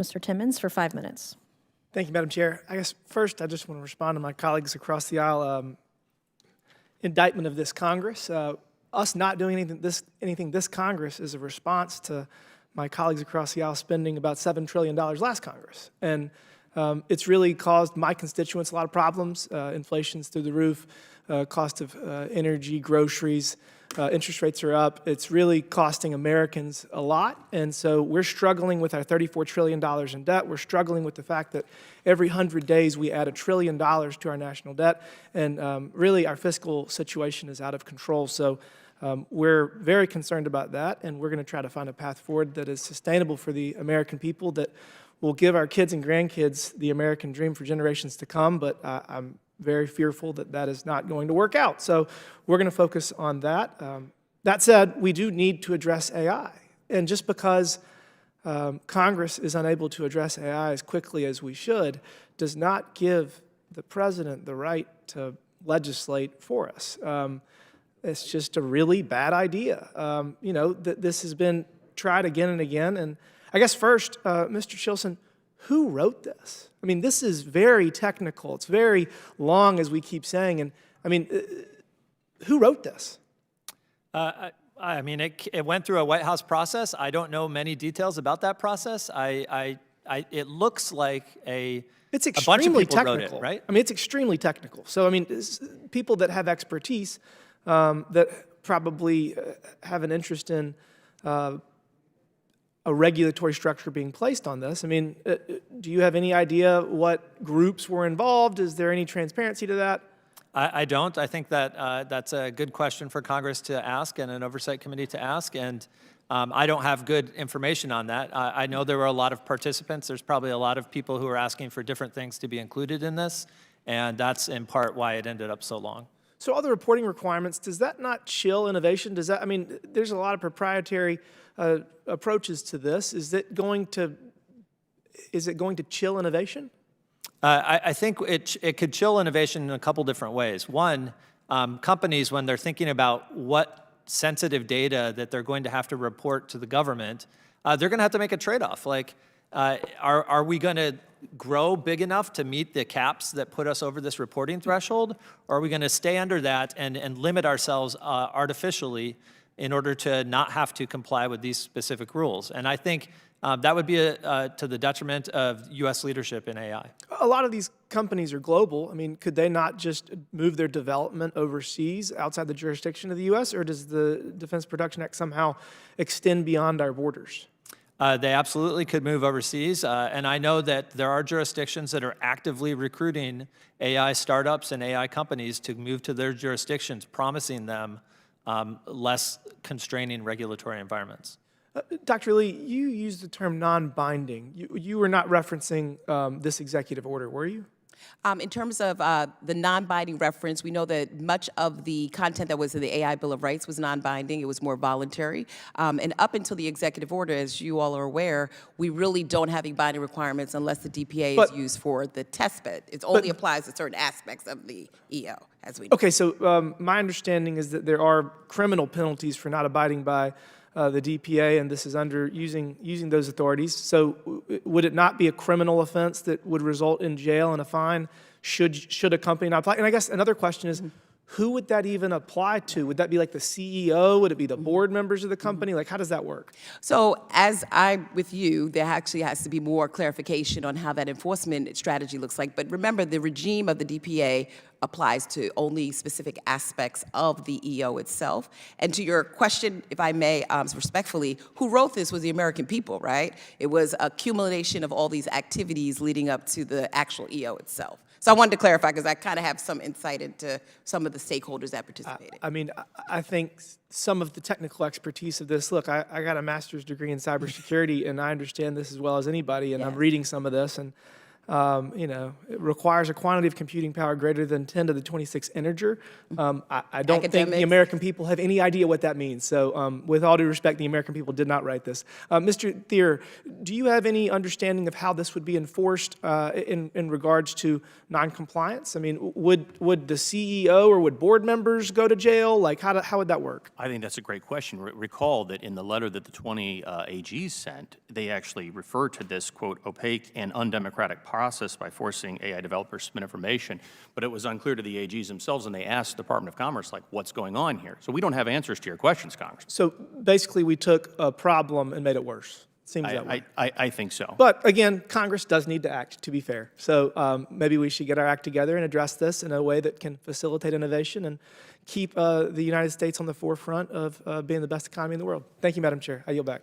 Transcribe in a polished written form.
Mr. Timmons for 5 minutes. Thank you, Madam Chair. I guess first I just want to respond to my colleagues across the aisle indictment of this Congress. Us not doing anything this Congress is a response to my colleagues across the aisle spending about $7 trillion last Congress. And it's really caused my constituents a lot of problems. Inflation's through the roof, cost of energy, groceries, interest rates are up. It's really costing Americans a lot. And so we're struggling with our $34 trillion in debt. We're struggling with the fact that every 100 days we add $1 trillion to our national debt. And really our fiscal situation is out of control. So we're very concerned about that. And we're going to try to find a path forward that is sustainable for the American people, that will give our kids and grandkids the American dream for generations to come. But I'm very fearful that that is not going to work out. So we're going to focus on that. That said, we do need to address AI. And just because Congress is unable to address AI as quickly as we should does not give the president the right to legislate for us. It's just a really bad idea. You know, this has been tried again and again. And I guess first, Mr. Chilson, who wrote this? I mean, this is very technical. It's very long, as we keep saying. And I mean, who wrote this? I mean, it went through a White House process. I don't know many details about that process. It looks like a bunch of people technical. wrote it, right? I mean, it's extremely technical. So, I mean, people that have expertise that probably have an interest in a regulatory structure being placed on this. I mean, do you have any idea what groups were involved? Is there any transparency to that? I don't. I think that that's a good question for Congress to ask and an oversight committee to ask. And I don't have good information on that. I know there were a lot of participants. There's probably a lot of people who are asking for different things to be included in this. And that's in part why it ended up so long. So all the reporting requirements, does that not chill innovation? Does that, I mean, there's a lot of proprietary approaches to this. Is it going to chill innovation? I think it could chill innovation in a couple different ways. One, companies, when they're thinking about what sensitive data that they're going to have to report to the government, they're going to have to make a trade-off. Like, are we going to grow big enough to meet the caps that put us over this reporting threshold? Or are we going to stay under that and limit ourselves artificially in order to not have to comply with these specific rules? And I think that would be to the detriment of U.S. leadership in AI. A lot of these companies are global. I mean, could they not just move their development overseas outside the jurisdiction of the U.S., or does the Defense Production Act somehow extend beyond our borders? They absolutely could move overseas, and I know that there are jurisdictions that are actively recruiting AI startups and AI companies to move to their jurisdictions, promising them less constraining regulatory environments. Dr. Lee, you used the term non-binding. You were not referencing this executive order, were you? In terms of the non-binding reference, we know that much of the content that was in the AI Bill of Rights was non-binding. It was more voluntary. And up until the executive order, as you all are aware, we really don't have any binding requirements unless the DPA is used for the test bed. It only applies to certain aspects of the EO, as we know. Okay, so my understanding is that there are criminal penalties for not abiding by the DPA, and this is under using those authorities. So would it not be a criminal offense that would result in jail and a fine should a company not apply? And I guess another question is, who would that even apply to? Would that be like the CEO? Would it be the board members of the company? Like, how does that work? So as with you, there actually has to be more clarification on how that enforcement strategy looks like. But remember, the regime of the DPA applies to only specific aspects of the EO itself. And to your question, if I may, respectfully, who wrote this was the American people, right? It was a accumulation of all these activities leading up to the actual EO itself. So I wanted to clarify because I kind of have some insight into some of the stakeholders that participated. I mean, I think some of the technical expertise of this, look, I got a master's degree in cybersecurity, and I understand this as well as anybody, and I'm reading some of this, and it requires a quantity of computing power greater than 10 to the 26 integer. I don't think the Academics. American people have any idea what that means. So with all due respect, the American people did not write this. Mr. Thier, do you have any understanding of how this would be enforced in regards to noncompliance? I mean, would the CEO or would board members go to jail? Like, how would that work? I think that's a great question. Recall that in the letter that the 20 AGs sent, they actually referred to this, quote, opaque and undemocratic process by forcing AI developers to submit information, but it was unclear to the AGs themselves, and they asked the Department of Commerce, like, what's going on here? So we don't have answers to your questions, Congressman. So basically, we took a problem and made it worse. Seems that way. I think so. But again, Congress does need to act, to be fair. So maybe we should get our act together and address this in a way that can facilitate innovation and keep the United States on the forefront of being the best economy in the world. Thank you, Madam Chair. I yield back.